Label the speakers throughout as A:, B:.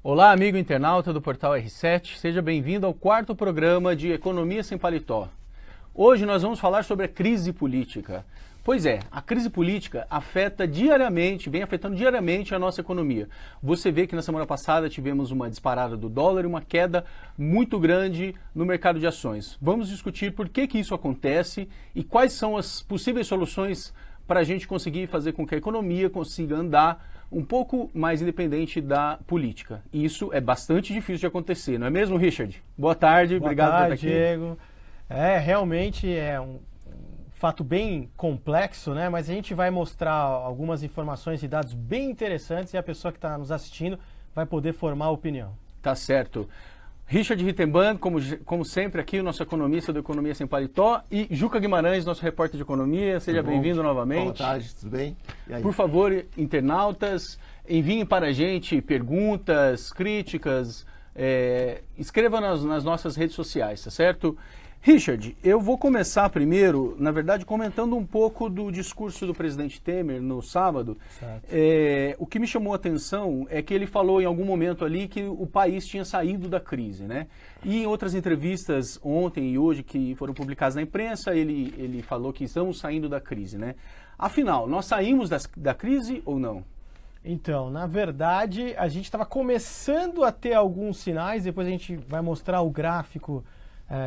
A: Olá, amigo internauta do Portal R7, seja bem-vindo ao quarto programa de Economia Sem Paletó. Hoje nós vamos falar sobre a crise política. Pois é, a crise política afeta diariamente, vem afetando diariamente a nossa economia. Você vê que na semana passada tivemos uma disparada do dólar e uma queda muito grande no mercado de ações. Vamos discutir por que isso acontece e quais são as possíveis soluções para a gente conseguir fazer com que a economia consiga andar um pouco mais independente da política. E isso é bastante difícil de acontecer, não é mesmo, Richard? Boa tarde, obrigado por estar aqui.
B: Diego. Realmente é um fato bem complexo, né? Mas a gente vai mostrar algumas informações e dados bem interessantes e a pessoa que está nos assistindo vai poder formar a opinião.
A: Tá certo. Richard Rittenban, como sempre aqui, o nosso economista do Economia Sem Paletó, e Juca Guimarães, nosso repórter de economia. Seja bem-vindo novamente.
C: Boa tarde, tudo bem?
A: E aí? Por favor, internautas, enviem para a gente perguntas, críticas, escreva nas nossas redes sociais, tá certo? Richard, eu vou começar primeiro, na verdade, comentando um pouco do discurso do presidente Temer no sábado. O que me chamou a atenção é que ele falou em algum momento ali que o país tinha saído da crise, né? E em outras entrevistas ontem e hoje que foram publicadas na imprensa, ele falou que estamos saindo da crise, né? Afinal, nós saímos da crise ou não?
B: Então, na verdade, a gente estava começando a ter alguns sinais, depois a gente vai mostrar o gráfico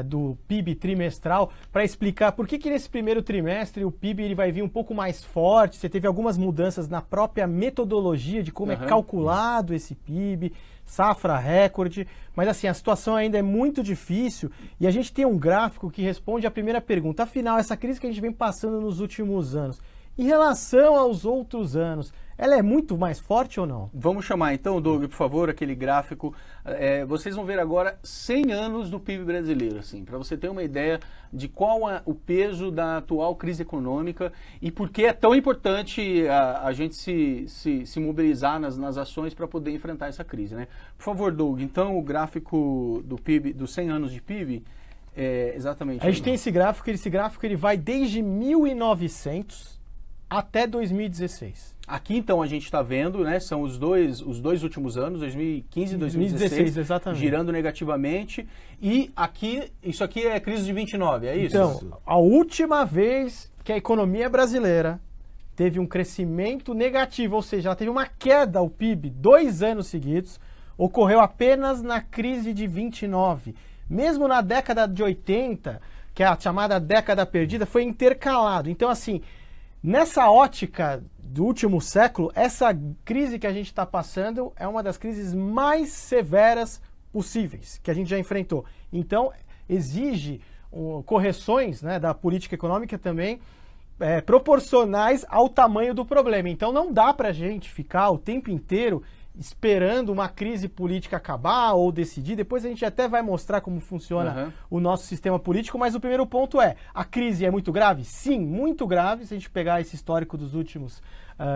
B: do PIB trimestral para explicar por que nesse primeiro trimestre o PIB ele vai vir um pouco mais forte. Você teve algumas mudanças na própria metodologia de como é calculado esse PIB, safra recorde, mas assim, a situação ainda é muito difícil e a gente tem um gráfico que responde à primeira pergunta. Afinal, essa crise que a gente vem passando nos últimos anos, em relação aos outros anos, ela é muito mais forte ou não? Vamos chamar então, Doug, por favor, aquele gráfico.
A: Vocês vão ver agora 100 anos do PIB brasileiro, assim, para você ter uma ideia de qual é o peso da atual crise econômica e por que é tão importante a gente se mobilizar nas ações para poder enfrentar essa crise, né? Por favor, Doug, então o gráfico do PIB, dos 100 anos de PIB, exatamente...
B: A gente tem esse gráfico ele vai desde 1900 até 2016.
A: Aqui, então, a gente está vendo, né, são os dois últimos anos, 2015 e 2016,
B: exatamente,
A: girando negativamente. E aqui, isso aqui é a crise de 29, é isso?
B: Então, a última vez que a economia brasileira teve um crescimento negativo, ou seja, ela teve uma queda ao PIB 2 anos seguidos, ocorreu apenas na crise de 29. Mesmo na década de 80, que é a chamada década perdida, foi intercalado. Então, assim, nessa ótica do último século, essa crise que a gente está passando é uma das crises mais severas possíveis que a gente já enfrentou. Então, exige correções, né, da política econômica também proporcionais ao tamanho do problema. Então, não dá para a gente ficar o tempo inteiro esperando uma crise política acabar ou decidir. Depois a gente até vai mostrar como funciona o nosso sistema político, mas o primeiro ponto a crise é muito grave? Sim, muito grave, se a gente pegar esse histórico dos últimos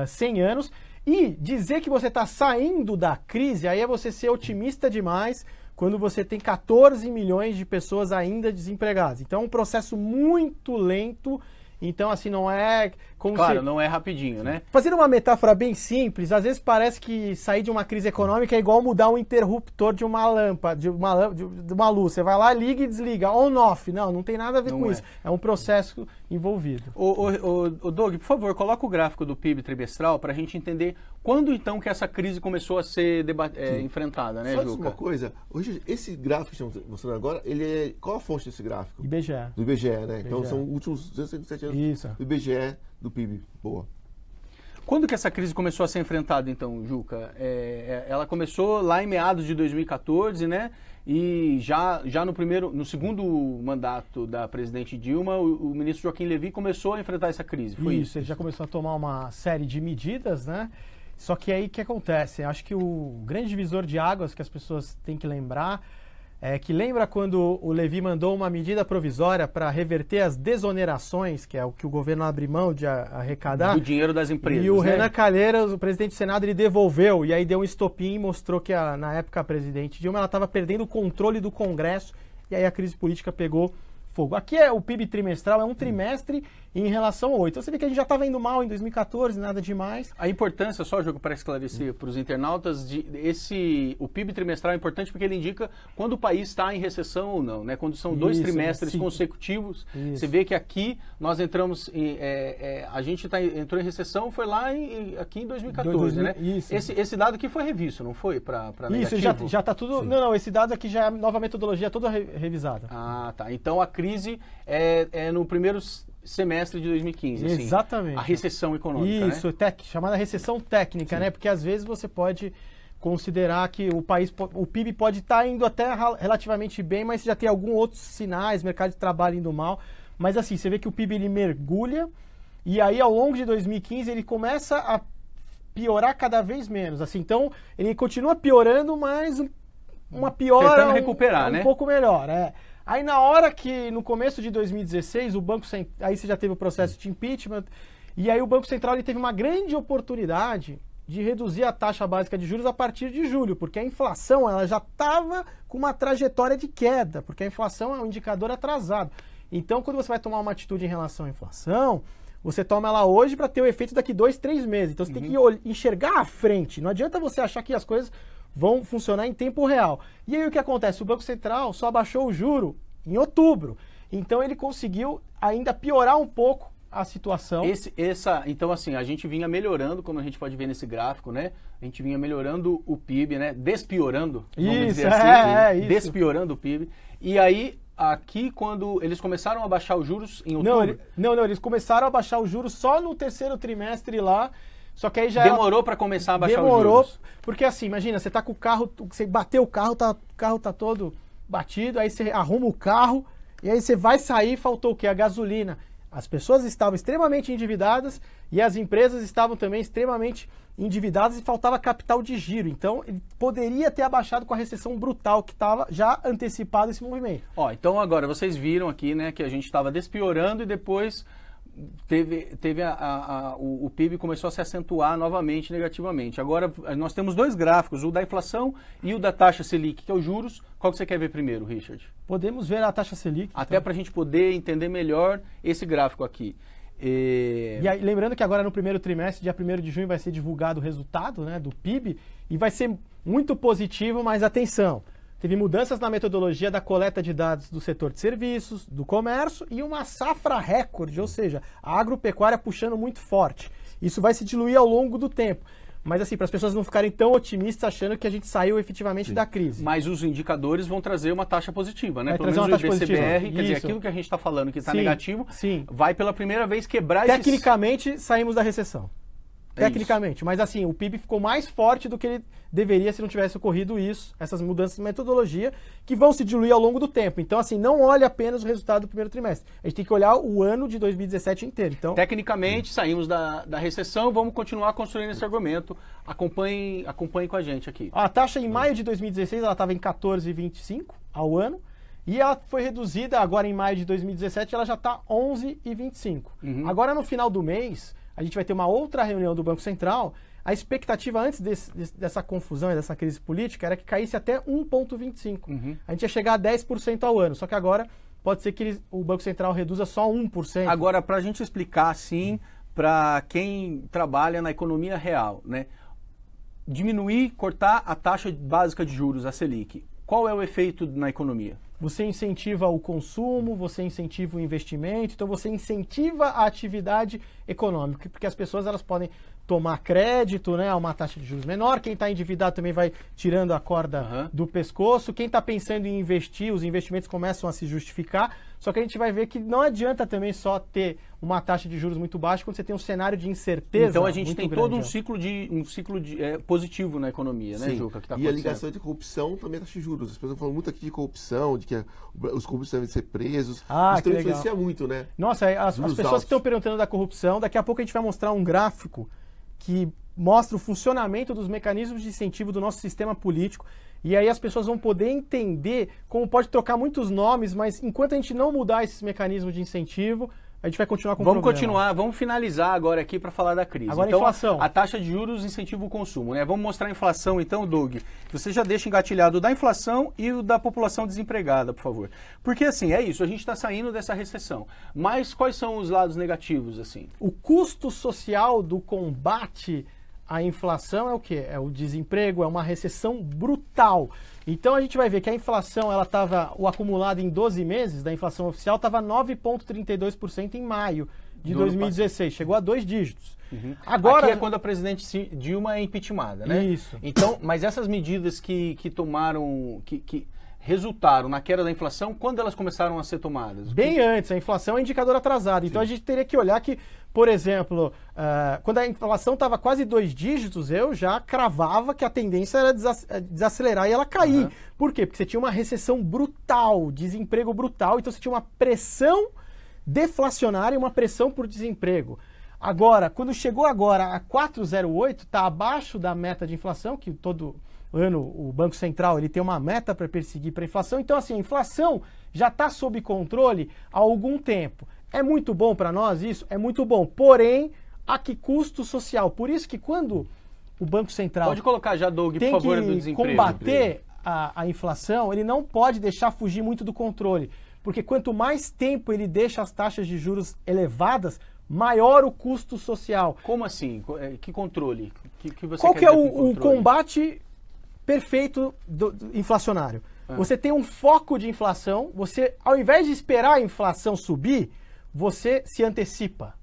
B: 100 anos. E dizer que você está saindo da crise, aí é você ser otimista demais quando você tem 14 milhões de pessoas ainda desempregadas. Então é um processo muito lento. Então, assim, não é como
A: Claro, não é rapidinho, né?
B: Fazendo uma metáfora bem simples, às vezes parece que sair de uma crise econômica é igual mudar um interruptor de uma lâmpada, de uma luz. Você vai lá, liga e desliga, on-off. Não tem nada a ver com isso. É um processo envolvido.
A: Doug, por favor, coloca o gráfico do PIB trimestral para a gente entender quando, então, que essa crise começou a ser enfrentada, né,
C: Juca?
A: Só
C: uma coisa, hoje, esse gráfico que estamos mostrando agora, qual a fonte desse gráfico?
B: IBGE.
C: Do IBGE, né? Então, são os últimos 207 anos do IBGE, do PIB. Boa.
A: Quando que essa crise começou a ser enfrentada, então, Juca? Ela começou lá em meados de 2014, né? E já no segundo mandato da presidente Dilma, o ministro Joaquim Levy começou a enfrentar essa crise. Foi isso?
B: Ele já começou a tomar uma série de medidas, né? Só que aí o que acontece? Acho que o grande divisor de águas que as pessoas têm que lembrar lembra quando o Levy mandou uma medida provisória para reverter as desonerações, que é o que o governo abre mão de arrecadar.
A: Do dinheiro das empresas.
B: E o Renan Calheiros, o presidente do Senado, ele devolveu, e aí deu um estopim e mostrou que na época a presidente Dilma estava perdendo o controle do Congresso, e aí a crise política pegou fogo. Aqui o PIB trimestral, é um trimestre em relação ao 8. Então você vê que a gente já estava indo mal em 2014, nada demais.
A: A importância, só jogo para esclarecer para os internautas, o PIB trimestral é importante porque ele indica quando o país está em recessão ou não, né? Quando são dois trimestres consecutivos, você vê que aqui nós entramos, a gente entrou em recessão, foi lá aqui em 2014, né?
B: Isso.
A: Esse dado aqui foi revisto, não foi? Para negativo?
B: Isso, já está tudo... Não, esse dado aqui já é nova metodologia, toda revisada.
A: Ah, tá. Então a crise é no primeiro semestre de 2015.
B: Exatamente.
A: Assim, a recessão econômica,
B: isso,
A: né?
B: Chamada recessão técnica, né? Porque às vezes você pode considerar que o PIB pode estar indo até relativamente bem, mas já tem alguns outros sinais, mercado de trabalho indo mal. Mas assim, você vê que o PIB ele mergulha e aí ao longo de 2015 ele começa a piorar cada vez menos. Assim, então ele continua piorando, mas uma piora
A: tentando recuperar,
B: um
A: né?
B: pouco melhor. Aí na hora que, no começo de 2016, o Banco Central, aí você já teve o processo de impeachment, e aí o Banco Central ele teve uma grande oportunidade de reduzir a taxa básica de juros a partir de julho, porque a inflação ela já estava com uma trajetória de queda, porque a inflação é um indicador atrasado. Então, quando você vai tomar uma atitude em relação à inflação, você toma ela hoje para ter o efeito daqui 2, 3 meses. Então, você tem que enxergar à frente. Não adianta você achar que as coisas vão funcionar em tempo real. E aí o que acontece? O Banco Central só abaixou o juro em outubro. Então, ele conseguiu ainda piorar um pouco a situação.
A: Então, assim, a gente vinha melhorando, como a gente pode ver nesse gráfico, né? A gente vinha melhorando o PIB, né? Despiorando, vamos dizer assim.
B: Isso.
A: Despiorando o PIB. E aí, aqui, quando eles começaram a baixar os juros em outubro...
B: Não, eles começaram a baixar os juros só no terceiro trimestre lá, só que aí já...
A: Demorou para começar a baixar os juros.
B: Demorou, porque assim, imagina, você tá com o carro, você bateu o carro tá todo batido, aí você arruma o carro, e aí você vai sair, faltou o quê? A gasolina. As pessoas estavam extremamente endividadas e as empresas estavam também extremamente endividadas e faltava capital de giro. Então, ele poderia ter abaixado com a recessão brutal que estava já antecipado esse movimento.
A: Então agora, vocês viram aqui, né, que a gente estava despiorando e depois o PIB começou a se acentuar novamente negativamente. Agora, nós temos dois gráficos, o da inflação e o da taxa Selic, que é os juros. Qual que você quer ver primeiro, Richard?
B: Podemos ver a taxa Selic.
A: Até para a gente poder entender melhor esse gráfico aqui.
B: E aí, lembrando que agora no primeiro trimestre, dia 1º de junho, vai ser divulgado o resultado, né, do PIB e vai ser muito positivo, mas atenção, teve mudanças na metodologia da coleta de dados do setor de serviços, do comércio e uma safra recorde, ou seja, a agropecuária puxando muito forte. Isso vai se diluir ao longo do tempo. Mas assim, para as pessoas não ficarem tão otimistas achando que a gente saiu efetivamente da crise.
A: Mas os indicadores vão trazer uma taxa positiva, né?
B: Vai
A: Pelo menos
B: trazer uma
A: o
B: taxa
A: IBCBR,
B: positiva.
A: quer dizer, aquilo que a gente está falando que está negativo,
B: sim.
A: vai pela primeira vez quebrar
B: Tecnicamente, saímos da recessão. Tecnicamente, mas assim, o PIB ficou mais forte do que ele deveria se não tivesse ocorrido isso, essas mudanças de metodologia, que vão se diluir ao longo do tempo. Então, assim, não olhe apenas o resultado do primeiro trimestre. A gente tem que olhar o ano de 2017 inteiro. Então,
A: tecnicamente, saímos da recessão, vamos continuar construindo esse argumento. Acompanhe com a gente aqui.
B: A taxa em maio de 2016, ela estava em 14,25 ao ano, e ela foi reduzida agora em maio de 2017, ela já está 11,25. Agora, no final do mês, a gente vai ter uma outra reunião do Banco Central. A expectativa antes dessa confusão e dessa crise política era que caísse até 1,25. A gente ia chegar a 10% ao ano, só que agora pode ser que o Banco Central reduza só 1%.
A: Agora, para a gente explicar assim, para quem trabalha na economia real, né? Diminuir, cortar a taxa básica de juros, a Selic, qual é o efeito na economia?
B: Você incentiva o consumo, você incentiva o investimento, então você incentiva a atividade econômica, porque as pessoas elas podem tomar crédito, né, a uma taxa de juros menor, quem está endividado também vai tirando a corda do pescoço, quem está pensando em investir, os investimentos começam a se justificar, só que a gente vai ver que não adianta também só ter uma taxa de juros muito baixa quando você tem um cenário de incerteza.
A: Então a gente tem
B: grande,
A: todo um ciclo positivo na economia, né, Juca? Que tá
C: e a ligação entre corrupção também é taxa de juros. As pessoas falam muito aqui de corrupção, de que os corruptos devem ser presos. Isso também influencia muito, né?
B: Nossa, as pessoas que estão perguntando da corrupção, daqui a pouco a gente vai mostrar um gráfico que mostra o funcionamento dos mecanismos de incentivo do nosso sistema político. E aí as pessoas vão poder entender como pode trocar muitos nomes, mas enquanto a gente não mudar esses mecanismos de incentivo, a gente vai continuar com o
A: Vamos
B: problema.
A: continuar, vamos finalizar agora aqui para falar da crise.
B: Agora
A: então,
B: inflação.
A: A taxa de juros incentiva o consumo, né? Vamos mostrar a inflação então, Doug. Você já deixa engatilhado da inflação e o da população desempregada, por favor. Porque assim, é isso, a gente está saindo dessa recessão. Mas quais são os lados negativos, assim?
B: O custo social do combate à inflação é o quê? É o desemprego, é uma recessão brutal. Então a gente vai ver que a inflação, ela estava, o acumulado em 12 meses da inflação oficial estava 9,32% em maio de 2016. Chegou a 2 dígitos.
A: Uhum.
B: Agora,
A: aqui é quando a presidente Dilma é impeachmentada, né?
B: Isso.
A: Então, mas essas medidas que tomaram, que resultaram na queda da inflação, quando elas começaram a ser tomadas?
B: Bem antes, a inflação é indicador atrasado. Então a gente teria que olhar que, por exemplo, quando a inflação estava quase 2 dígitos, eu já cravava que a tendência era desacelerar e ela cair.
A: Uhum.
B: Por quê? Porque você tinha uma recessão brutal, desemprego brutal, então você tinha uma pressão deflacionária e uma pressão por desemprego. Agora, quando chegou agora a 4,08, está abaixo da meta de inflação, que todo ano o Banco Central ele tem uma meta para perseguir para a inflação. Então, assim, a inflação já está sob controle há algum tempo. É muito bom para nós isso? É muito bom. Porém, a que custo social? Por isso que quando o Banco Central
A: Pode colocar já, Doug,
B: tem
A: por favor, do
B: que
A: desemprego.
B: combater a inflação, ele não pode deixar fugir muito do controle. Porque quanto mais tempo ele deixa as taxas de juros elevadas, maior o custo social.
A: Como assim? Que controle? Que você
B: Qual
A: quer
B: que é
A: dizer com
B: o
A: controle?
B: combate perfeito do inflacionário? Você tem um foco de inflação, você, ao invés de esperar a inflação subir, você se antecipa.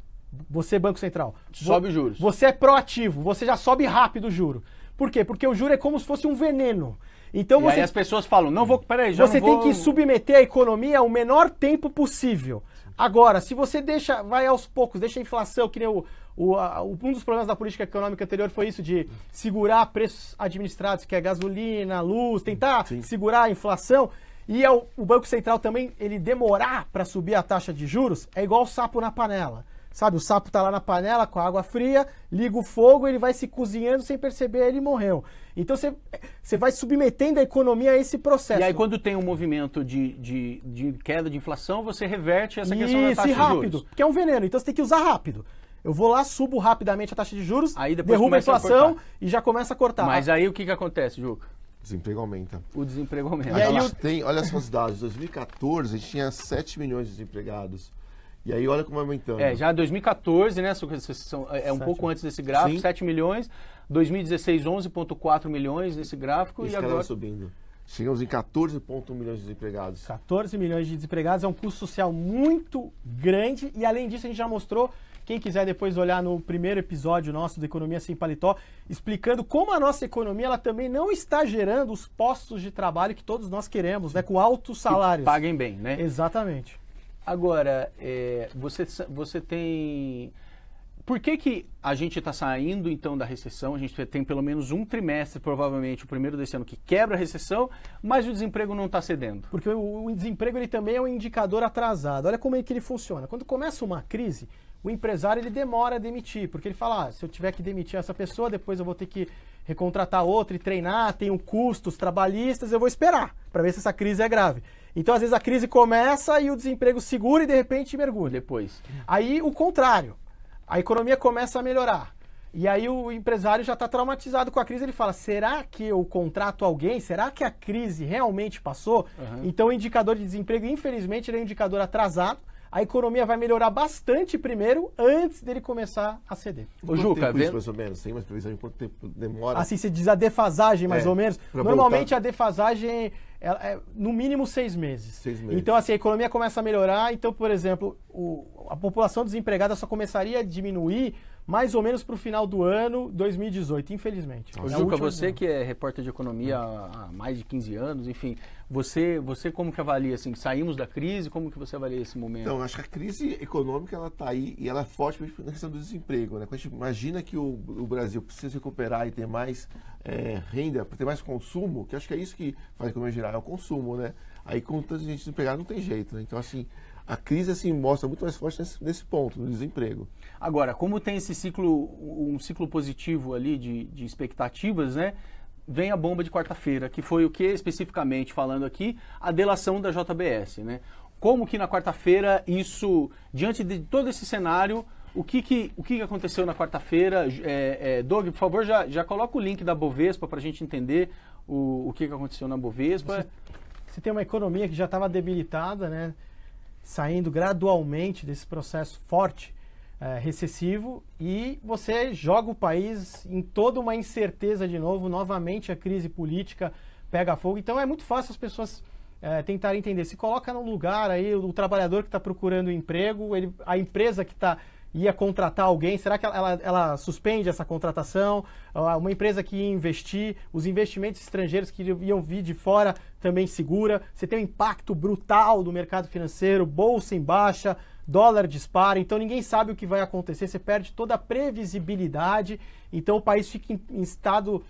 B: Você, Banco Central.
A: Sobe os juros.
B: Você é proativo, você já sobe rápido o juro. Por quê? Porque o juro é como se fosse um veneno. Então
A: E
B: você,
A: aí as pessoas falam, não vou, peraí, já
B: você
A: não vou...
B: tem que submeter a economia ao menor tempo possível. Agora, se você deixa, vai aos poucos, deixa a inflação, que nem um dos problemas da política econômica anterior foi isso, de segurar preços administrados, que é gasolina, luz, tentar segurar a inflação. E o Banco Central também, ele demorar para subir a taxa de juros, é igual o sapo na panela. Sabe, o sapo tá lá na panela com a água fria, liga o fogo, ele vai se cozinhando sem perceber, ele morreu. Então você vai submetendo a economia a esse processo.
A: E aí quando tem um movimento de queda de inflação, você reverte essa questão da
B: Isso,
A: taxa
B: e
A: de juros.
B: rápido, porque é um veneno, então você tem que usar rápido. Eu vou lá, subo rapidamente a taxa de juros,
A: Aí depois
B: derrubo a
A: começa a
B: inflação
A: cortar.
B: e já começa a cortar.
A: Mas aí o que acontece, Juca?
C: Desemprego aumenta.
A: O desemprego aumenta.
B: E aí
C: Olha só os dados. Em 2014, a gente tinha 7 milhões de desempregados. E aí olha como vai aumentando.
A: Já 2014, né? É um pouco antes desse gráfico,
C: Sim.
A: 7 milhões. 2016, 11,4 milhões nesse gráfico.
C: Esse
A: E
C: cara
A: agora...
C: vai subindo. Chegamos em 14,1 milhões de desempregados.
B: 14 milhões de desempregados é um custo social muito grande e além disso a gente já mostrou, quem quiser depois olhar no primeiro episódio nosso do Economia Sem Paletó, explicando como a nossa economia ela também não está gerando os postos de trabalho que todos nós queremos, né, com altos salários.
A: Paguem bem, né?
B: Exatamente.
A: Agora, você tem... Por que a gente está saindo, então, da recessão? A gente tem pelo menos um trimestre, provavelmente, o primeiro desse ano, que quebra a recessão, mas o desemprego não está cedendo.
B: Porque o desemprego ele também é um indicador atrasado. Olha como é que ele funciona. Quando começa uma crise, o empresário ele demora a demitir, porque ele fala, se eu tiver que demitir essa pessoa, depois eu vou ter que recontratar outra e treinar, tenho custos trabalhistas, eu vou esperar para ver se essa crise é grave. Então, às vezes, a crise começa e o desemprego segura e, de repente, mergulha.
A: Depois.
B: Aí, o contrário. A economia começa a melhorar. E aí, o empresário já está traumatizado com a crise. Ele fala, será que eu contrato alguém? Será que a crise realmente passou? Então, o indicador de desemprego, infelizmente, ele é um indicador atrasado. A economia vai melhorar bastante primeiro, antes dele começar a ceder.
A: Ô, Juca,
C: Isso, mais ou menos? Tem mais previsão de quanto tempo demora?
B: Assim, se diz a defasagem, mais ou menos.
C: pra
B: Normalmente,
C: voltar.
B: a defasagem é no mínimo 6 meses.
C: 6 meses.
B: Então, assim, a economia começa a melhorar. Então, por exemplo, a população desempregada só começaria a diminuir mais ou menos para o final do ano 2018, infelizmente.
A: Ô,
B: É a
A: Juca,
B: última
A: você
B: visão.
A: que é repórter de economia há mais de 15 anos, enfim, você como que avalia, assim, saímos da crise, como que você avalia esse momento?
C: Então, acho que a crise econômica ela está aí e ela é forte na questão do desemprego. Né? Quando a gente imagina que o Brasil precisa se recuperar e ter mais renda, ter mais consumo, que acho que é isso que faz a economia girar, é o consumo, né? Aí com tanta gente desempregada não tem jeito, né? Então, assim, a crise assim, mostra muito mais forte nesse ponto, no desemprego.
A: Agora, como tem esse ciclo, um ciclo positivo ali de expectativas, né? Vem a bomba de quarta-feira, que foi o que, especificamente falando aqui, a delação da JBS, né? como que na quarta-feira isso, diante de todo esse cenário, o que aconteceu na quarta-feira? Doug, por favor, já coloca o link da Bovespa para a gente entender o que aconteceu na Bovespa.
B: Você tem uma economia que já estava debilitada, né? Saindo gradualmente desse processo forte, recessivo, e você joga o país em toda uma incerteza de novo, novamente a crise política pega fogo. Então é muito fácil as pessoas tentarem entender. Se coloca num lugar aí, o trabalhador que está procurando emprego, a empresa que ia contratar alguém, será que ela suspende essa contratação? Uma empresa que ia investir, os investimentos estrangeiros que iam vir de fora também segura. Você tem um impacto brutal do mercado financeiro, bolsa em baixa, dólar dispara, então ninguém sabe o que vai acontecer, você perde toda a previsibilidade, então o país fica em estado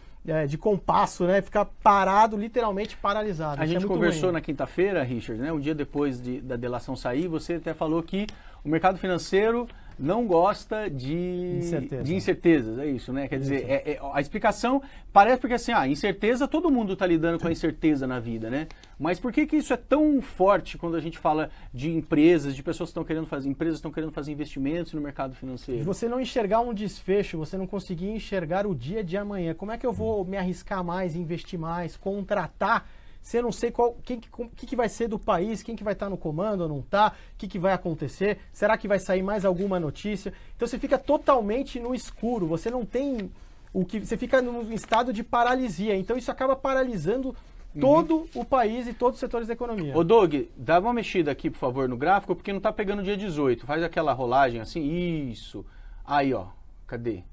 B: de compasso, né? Fica parado, literalmente paralisado.
A: A gente conversou
B: ruim.
A: na quinta-feira, Richard, né? Um dia depois da delação sair, você até falou que o mercado financeiro não gosta de incertezas, é isso, né? Quer dizer, a explicação parece porque assim, incerteza, todo mundo está lidando com a incerteza na vida, né? Mas por que isso é tão forte quando a gente fala de empresas, de pessoas que estão querendo fazer, empresas estão querendo fazer investimentos no mercado financeiro?
B: Você não enxergar um desfecho, você não conseguir enxergar o dia de amanhã. Como é que eu vou me arriscar mais, investir mais, contratar? Se eu não sei o que vai ser do país, quem que vai estar no comando ou não está, o que vai acontecer, será que vai sair mais alguma notícia? Então você fica totalmente no escuro, você não tem você fica num estado de paralisia, então isso acaba paralisando todo o país e todos os setores da economia.
A: Ô Doug, dá uma mexida aqui, por favor, no gráfico, porque não está pegando dia 18, faz aquela rolagem assim, isso, aí ó, cadê?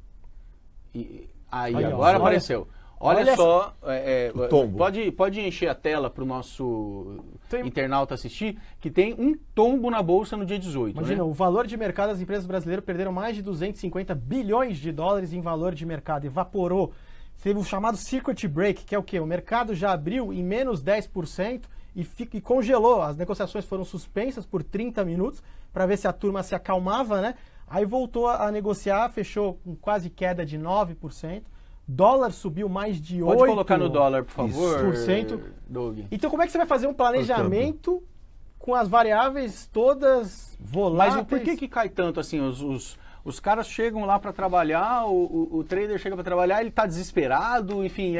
A: Aí agora apareceu. Olha só,
C: tombo.
A: Pode encher a tela para o nosso internauta assistir, que tem um tombo na Bolsa no dia 18.
B: Imagina,
A: né?
B: O valor de mercado das empresas brasileiras perderam mais de 250 bilhões de dólares em valor de mercado, evaporou. Teve o chamado circuit break, que é o quê? O mercado já abriu em menos 10% e congelou. As negociações foram suspensas por 30 minutos para ver se a turma se acalmava, né? Aí voltou a negociar, fechou com quase queda de 9%. Dólar subiu mais de 8%.
A: Pode colocar no dólar, por favor,
B: Doug. Então como é que você vai fazer um planejamento com as variáveis todas voláteis?
A: Mas por que cai tanto assim? Os caras chegam lá para trabalhar, o trader chega para trabalhar, ele está desesperado, enfim...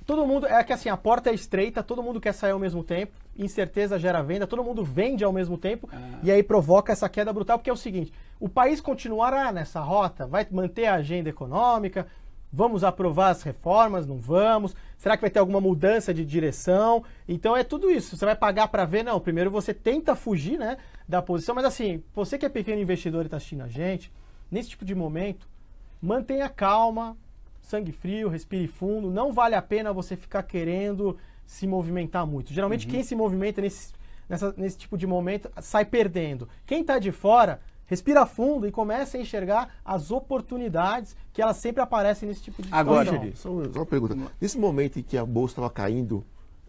B: Todo mundo, que assim, a porta é estreita, todo mundo quer sair ao mesmo tempo, incerteza gera venda, todo mundo vende ao mesmo tempo, e aí provoca essa queda brutal, porque é o seguinte, o país continuará nessa rota, vai manter a agenda econômica, vamos aprovar as reformas, não vamos, será que vai ter alguma mudança de direção? Então é tudo isso, você vai pagar para ver? Não, primeiro você tenta fugir, né, da posição, mas assim, você que é pequeno investidor e está assistindo a gente, nesse tipo de momento, mantenha calma, sangue frio, respire fundo, não vale a pena você ficar querendo se movimentar muito. Geralmente quem se movimenta nesse tipo de momento sai perdendo. Quem está de fora, respira fundo e começa a enxergar as oportunidades que elas sempre aparecem nesse tipo de situação.
C: Agora, só uma pergunta. Nesse momento em que a bolsa estava caindo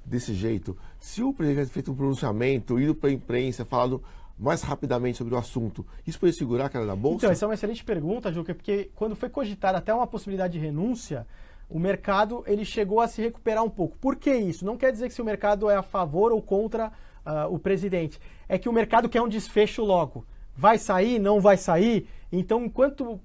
C: desse jeito, se o presidente tivesse feito um pronunciamento, ido para a imprensa, falado mais rapidamente sobre o assunto, isso poderia segurar a queda da bolsa?
B: Então, essa é uma excelente pergunta, Juca, porque quando foi cogitada até uma possibilidade de renúncia, o mercado ele chegou a se recuperar um pouco. Por que isso? Não quer dizer que se o mercado é a favor ou contra o presidente. É que o mercado quer um desfecho logo. Vai sair, não vai sair? Então, enquanto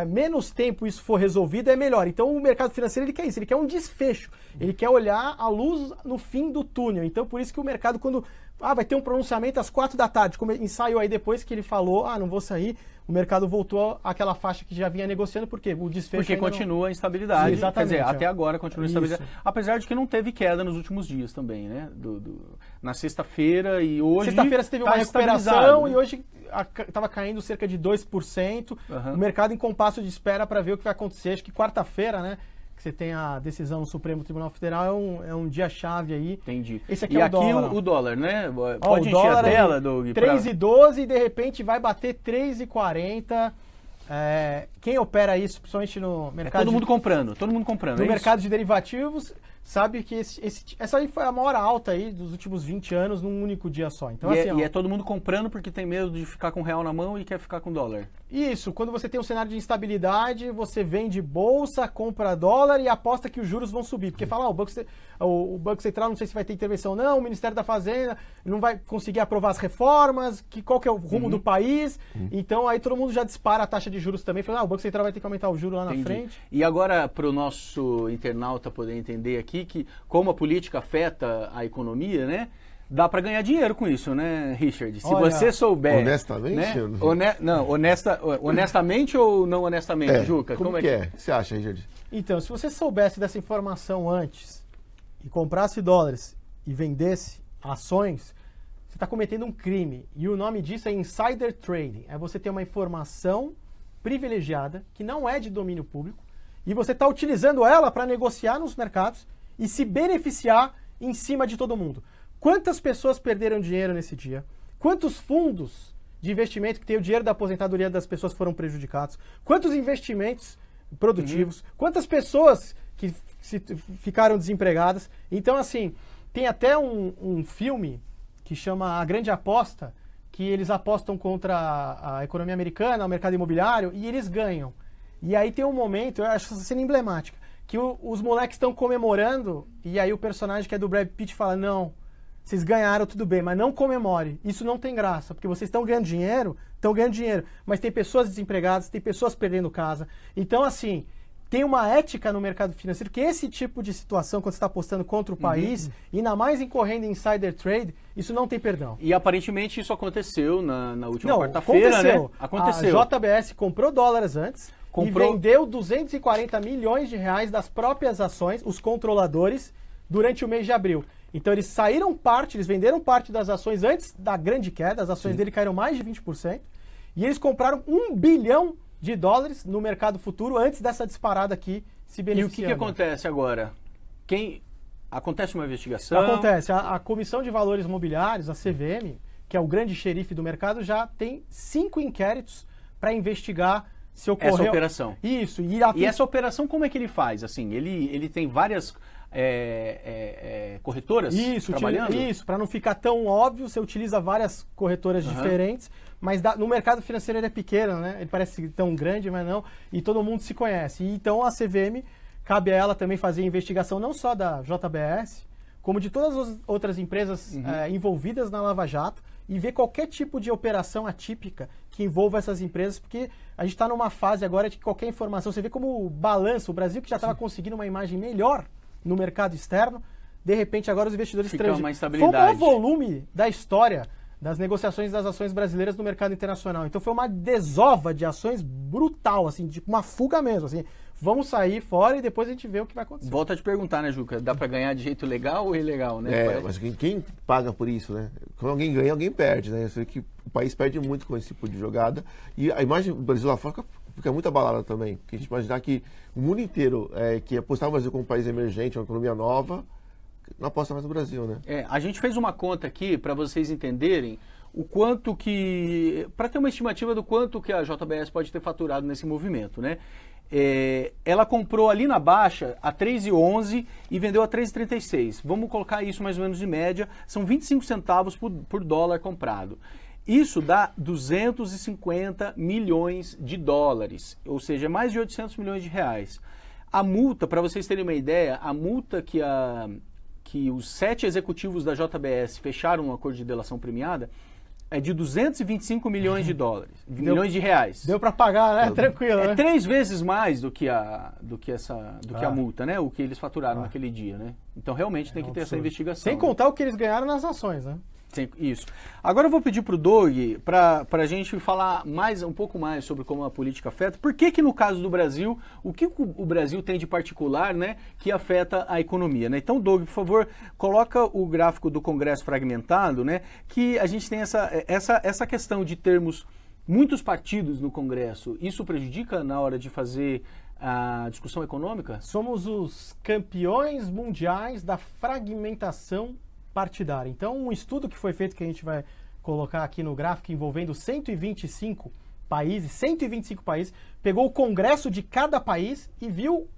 B: menos tempo isso for resolvido, é melhor. Então, o mercado financeiro ele quer isso, ele quer um desfecho. Ele quer olhar a luz no fim do túnel. Então, por isso que o mercado, quando vai ter um pronunciamento às 4 da tarde, como ensaiou aí depois que ele falou, não vou sair, o mercado voltou àquela faixa que já vinha negociando, porque o desfecho
A: porque continua a instabilidade. Sim,
B: exatamente,
A: quer dizer, até agora continua a instabilidade. Apesar de que não teve queda nos últimos dias também, né? Na sexta-feira e hoje...
B: Sexta-feira você teve uma recuperação, né? E hoje estava caindo cerca de 2%. O mercado em compasso de espera para ver o que vai acontecer. Acho que quarta-feira, né? Que você tem a decisão no Supremo Tribunal Federal, é um dia-chave aí.
A: Entendi.
B: Esse aqui
A: e
B: é
A: aqui
B: dólar.
A: O dólar, né? Pode encher a tela, Doug?
B: 3,12 e de repente vai bater 3,40. Quem opera isso, principalmente no mercado...
A: todo mundo comprando.
B: No mercado de derivativos, sabe que essa aí foi a maior alta aí dos últimos 20 anos num único dia só. Então,
A: e é todo mundo comprando porque tem medo de ficar com real na mão e quer ficar com dólar.
B: Isso, quando você tem um cenário de instabilidade, você vende bolsa, compra dólar e aposta que os juros vão subir. Porque fala, o Banco Central não sei se vai ter intervenção não, o Ministério da Fazenda não vai conseguir aprovar as reformas, qual que é o rumo do país. Então aí todo mundo já dispara a taxa de juros também, falando, o Banco Central vai ter que aumentar o juro lá na frente.
A: E agora, para o nosso internauta poder entender aqui, que como a política afeta a economia, né? Dá para ganhar dinheiro com isso, né, Richard? Se você souber...
C: Honestamente?
A: Né? Honestamente ou não honestamente, Juca?
C: Como é que é? O que você acha, Richard?
B: Então, se você soubesse dessa informação antes e comprasse dólares e vendesse ações, você está cometendo um crime. E o nome disso é insider trading. É você ter uma informação privilegiada que não é de domínio público e você está utilizando ela para negociar nos mercados e se beneficiar em cima de todo mundo. Quantas pessoas perderam dinheiro nesse dia? Quantos fundos de investimento que tem o dinheiro da aposentadoria das pessoas foram prejudicados? Quantos investimentos produtivos? Quantas pessoas que ficaram desempregadas? Então, assim, tem até um filme que chama A Grande Aposta, que eles apostam contra a economia americana, o mercado imobiliário, e eles ganham. E aí tem um momento, eu acho essa cena emblemática, que os moleques estão comemorando, e aí o personagem que é do Brad Pitt fala, não, vocês ganharam, tudo bem, mas não comemore. Isso não tem graça, porque vocês estão ganhando dinheiro, mas tem pessoas desempregadas, tem pessoas perdendo casa. Então, assim, tem uma ética no mercado financeiro que esse tipo de situação, quando você está apostando contra o país, ainda mais incorrendo em insider trade, isso não tem perdão.
A: E aparentemente isso aconteceu na última quarta-feira, né?
B: Aconteceu. A JBS comprou dólares antes e vendeu 240 milhões de reais das próprias ações, os controladores, durante o mês de abril. Então eles eles venderam parte das ações antes da grande queda, as ações dele caíram mais de 20%, e eles compraram $1 bilhão no mercado futuro antes dessa disparada aqui se beneficiando.
A: E o que acontece agora? Acontece uma investigação?
B: Acontece. A Comissão de Valores Mobiliários, a CVM, que é o grande xerife do mercado, já tem 5 inquéritos para investigar se ocorreu...
A: Essa operação.
B: Isso.
A: E essa operação como é que ele faz? Assim, ele tem várias... corretoras trabalhando?
B: Isso, para não ficar tão óbvio, você utiliza várias corretoras diferentes, mas no mercado financeiro ele é pequeno, né? Ele parece tão grande, mas não, e todo mundo se conhece. E então a CVM, cabe a ela também fazer investigação não só da JBS, como de todas as outras empresas envolvidas na Lava Jato, e ver qualquer tipo de operação atípica que envolva essas empresas, porque a gente está numa fase agora de que qualquer informação, você vê como balança, o Brasil que já estava conseguindo uma imagem melhor no mercado externo, de repente agora os investidores estrangeiros... Foi o maior volume da história das negociações das ações brasileiras no mercado internacional. Então foi uma desova de ações brutal, assim, tipo uma fuga mesmo, assim. Vamos sair fora e depois a gente vê o que vai acontecer.
A: Volto a te perguntar, né, Juca? Dá para ganhar de jeito legal ou ilegal, né?
C: Mas quem paga por isso, né? Quando alguém ganha, alguém perde, né? Eu sei que o país perde muito com esse tipo de jogada. E a imagem do Brasil lá fora fica muito abalada também. Porque a gente imaginar que o mundo inteiro que apostava o Brasil como um país emergente, uma economia nova, não aposta mais no Brasil, né?
A: A gente fez uma conta aqui para vocês entenderem o quanto que... para ter uma estimativa do quanto que a JBS pode ter faturado nesse movimento, né? Ela comprou ali na baixa a 3,11 e vendeu a 3,36. Vamos colocar isso mais ou menos de média. São 25 centavos por dólar comprado. Isso dá 250 milhões de dólares, ou seja, mais de 800 milhões de reais. A multa, para vocês terem uma ideia, a multa que os 7 executivos da JBS fecharam um acordo de delação premiada é de 225 milhões de dólares, milhões de reais.
B: Deu para pagar, né? Tranquilo, né?
A: 3 vezes mais do que a multa, né? O que eles faturaram naquele dia, né? Então realmente tem que ter essa investigação.
B: Sem contar o que eles ganharam nas ações, né?
A: Isso. Agora eu vou pedir para o Doug para a gente falar um pouco mais sobre como a política afeta. Por que no caso do Brasil, o que o Brasil tem de particular, né, que afeta a economia, né? Então, Doug, por favor, coloca o gráfico do Congresso fragmentado, né, que a gente tem essa questão de termos muitos partidos no Congresso. Isso prejudica na hora de fazer a discussão econômica?
B: Somos os campeões mundiais da fragmentação partidária. Então, um estudo que foi feito, que a gente vai colocar aqui no gráfico, envolvendo 125 países, pegou o Congresso de cada país e viu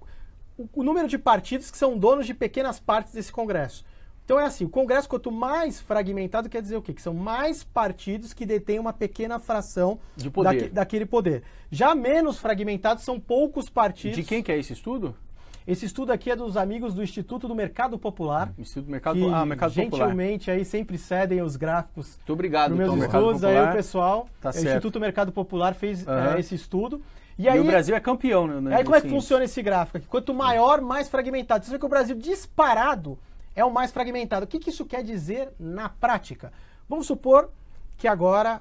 B: o número de partidos que são donos de pequenas partes desse Congresso. Então é assim, o Congresso, quanto mais fragmentado, quer dizer o quê? Que são mais partidos que detêm uma pequena fração
A: de poder.
B: Daquele poder. Já menos fragmentados são poucos partidos.
A: De quem que é esse estudo?
B: Esse estudo aqui é dos amigos do Instituto do Mercado Popular.
A: Instituto do Mercado,
B: Mercado
A: Popular.
B: Gentilmente aí sempre cedem os gráficos.
A: Muito obrigado,
B: meus
A: então,
B: estudos. Aí o pessoal,
A: tá
B: o
A: certo.
B: Instituto Mercado Popular fez esse estudo.
A: E aí, o Brasil é campeão, né?
B: Aí como é que funciona esse gráfico aqui? Quanto maior, mais fragmentado. Você vê que o Brasil disparado é o mais fragmentado. O que isso quer dizer na prática? Vamos supor que agora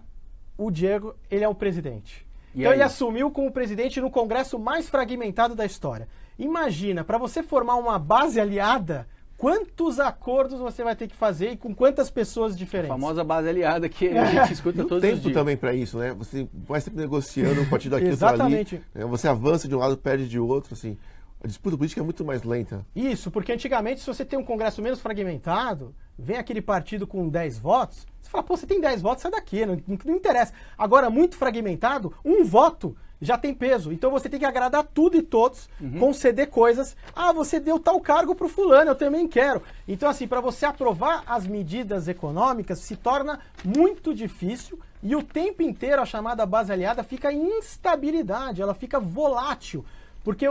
B: o Diego, ele é o presidente. Então ele assumiu como presidente no Congresso mais fragmentado da história. Imagina, para você formar uma base aliada, quantos acordos você vai ter que fazer e com quantas pessoas diferentes?
A: A famosa base aliada que a gente escuta todos os dias.
C: Tem tempo também para isso, né? Você vai sempre negociando um partido aqui, outro ali.
B: Exatamente.
C: Você avança de um lado, perde de outro, assim. A disputa política é muito mais lenta.
B: Isso, porque antigamente, se você tem um Congresso menos fragmentado, vem aquele partido com 10 votos, você fala, pô, você tem 10 votos, sai daqui, não interessa. Agora, muito fragmentado, um voto já tem peso. Então você tem que agradar tudo e todos, conceder coisas. Ah, você deu tal cargo pro fulano, eu também quero. Então, assim, para você aprovar as medidas econômicas, se torna muito difícil e o tempo inteiro a chamada base aliada fica em instabilidade, ela fica volátil. Porque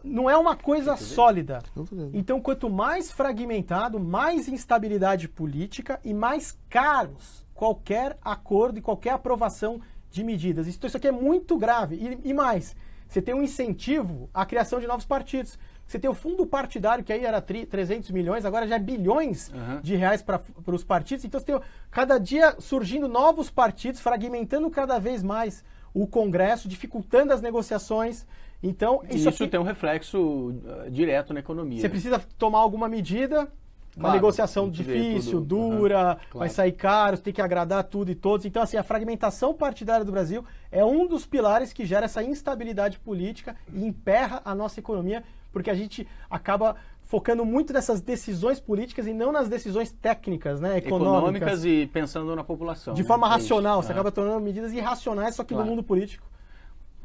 B: não é uma coisa sólida. Então, quanto mais fragmentado, mais instabilidade política e mais caros qualquer acordo e qualquer aprovação de medidas. Então, isso aqui é muito grave. E mais, você tem um incentivo à criação de novos partidos. Você tem o fundo partidário, que aí era 300 milhões, agora já é bilhões de reais para os partidos. Então, você tem cada dia surgindo novos partidos, fragmentando cada vez mais o Congresso, dificultando as negociações. Então,
A: isso tem um reflexo direto na economia.
B: Você precisa tomar alguma medida, uma negociação difícil, dura, vai sair caro, você tem que agradar tudo e todos. Então, assim, a fragmentação partidária do Brasil é um dos pilares que gera essa instabilidade política e emperra a nossa economia, porque a gente acaba focando muito nessas decisões políticas e não nas decisões técnicas, né, econômicas
A: e pensando na população.
B: De forma racional, você acaba tomando medidas irracionais, só que no mundo político.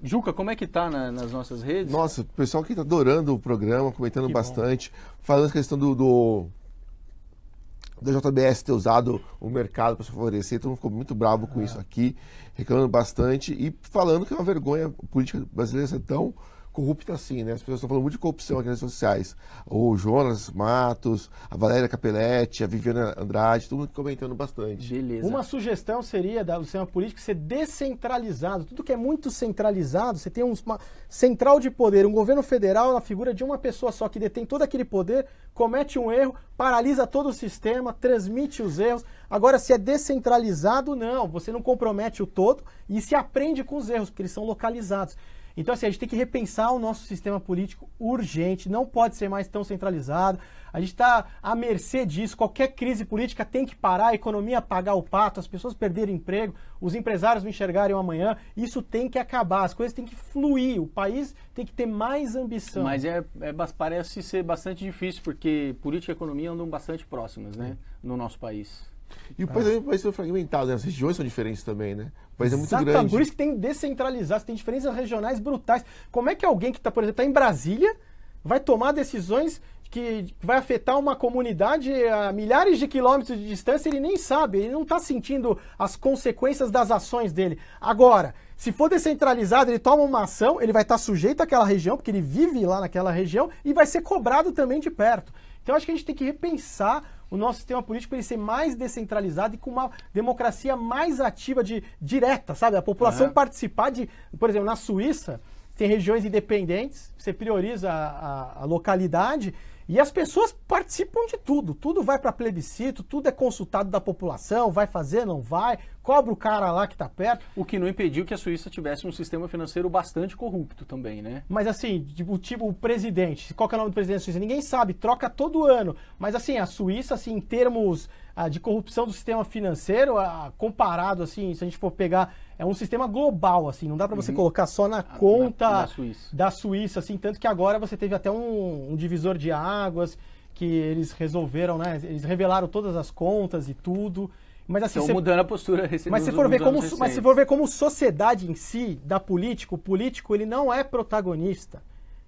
A: Juca, como é que tá nas nossas redes?
C: Nossa, o pessoal aqui tá adorando o programa, comentando bastante, falando a questão do JBS ter usado o mercado para se favorecer, todo mundo ficou muito bravo com isso aqui, reclamando bastante e falando que é uma vergonha a política brasileira ser tão corrupta assim, né? As pessoas estão falando muito de corrupção aqui nas redes sociais. O Jonas Matos, a Valéria Capelletti, a Viviana Andrade, todo mundo comentando bastante.
B: Beleza. Uma sugestão seria do sistema político ser descentralizado. Tudo que é muito centralizado, você tem uma central de poder, um governo federal na figura de uma pessoa só que detém todo aquele poder, comete um erro, paralisa todo o sistema, transmite os erros. Agora, se é descentralizado, não. Você não compromete o todo e se aprende com os erros, porque eles são localizados. Então, assim, a gente tem que repensar o nosso sistema político urgente, não pode ser mais tão centralizado. A gente está à mercê disso, qualquer crise política tem que parar, a economia pagar o pato, as pessoas perderem emprego, os empresários não enxergarem o amanhã. Isso tem que acabar, as coisas têm que fluir, o país tem que ter mais ambição.
A: Mas parece ser bastante difícil, porque política e economia andam bastante próximas, né, no nosso país.
C: E o país é um país fragmentado, né? As regiões são diferentes também, né? O país é muito grande.
B: Por isso que tem que descentralizar, você tem diferenças regionais brutais. Como é que alguém que está, por exemplo, em Brasília, vai tomar decisões que vai afetar uma comunidade a milhares de quilômetros de distância, ele nem sabe, ele não está sentindo as consequências das ações dele. Agora, se for descentralizado, ele toma uma ação, ele vai estar sujeito àquela região, porque ele vive lá naquela região, e vai ser cobrado também de perto. Então, acho que a gente tem que repensar o nosso sistema político para ele ser mais descentralizado e com uma democracia mais ativa, direta, sabe? A população participar de... Por exemplo, na Suíça, tem regiões independentes, você prioriza a localidade e as pessoas participam de tudo. Tudo vai para plebiscito, tudo é consultado da população, vai fazer, não vai, cobra o cara lá que está perto.
A: O que não impediu que a Suíça tivesse um sistema financeiro bastante corrupto também, né?
B: Mas assim, o presidente, qual que é o nome do presidente da Suíça? Ninguém sabe, troca todo ano. Mas assim, a Suíça, assim, em termos de corrupção do sistema financeiro, comparado, assim, se a gente for pegar, é um sistema global, assim, não dá para você colocar só na conta da Suíça, assim, tanto que agora você teve até um divisor de águas, que eles resolveram, né, eles revelaram todas as contas e tudo. Mas assim,
A: estão mudando a postura recente.
B: Mas se for ver como sociedade em si, da política, o político ele não é protagonista.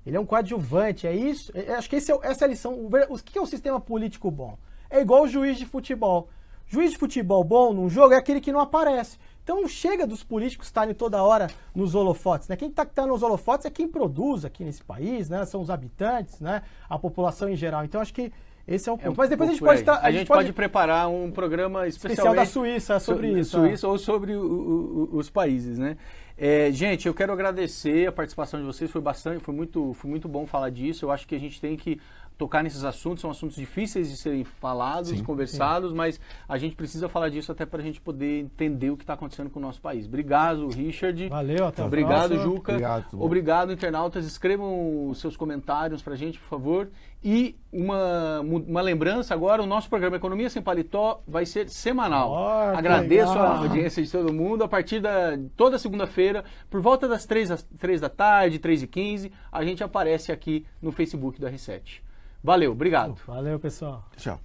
B: Ele é um coadjuvante, é isso. Acho que essa é a lição. O que é um sistema político bom? É igual o juiz de futebol. Juiz de futebol bom num jogo é aquele que não aparece. Então não chega dos políticos estarem toda hora nos holofotes, né? Quem tá nos holofotes é quem produz aqui nesse país, né? São os habitantes, né? A população em geral. Então acho que esse é um ponto. Mas depois a gente pode estar...
A: A gente pode preparar um programa
B: especial da Suíça sobre isso.
A: Suíça ou sobre os países, né? Gente, eu quero agradecer a participação de vocês, foi muito bom falar disso. Eu acho que a gente tem que tocar nesses assuntos, são assuntos difíceis de serem falados, sim, conversados, sim, mas a gente precisa falar disso até para a gente poder entender o que está acontecendo com o nosso país. Obrigado, Richard.
B: Valeu, até
A: Obrigado, Juca.
C: Obrigado,
A: internautas. Escrevam os seus comentários para a gente, por favor. E uma lembrança agora, o nosso programa Economia Sem Paletó vai ser semanal. Agradeço a audiência de todo mundo. A partir toda segunda-feira, por volta das 3 da tarde, 3h15, a gente aparece aqui no Facebook do R7. Valeu, obrigado.
B: Valeu, pessoal.
C: Tchau.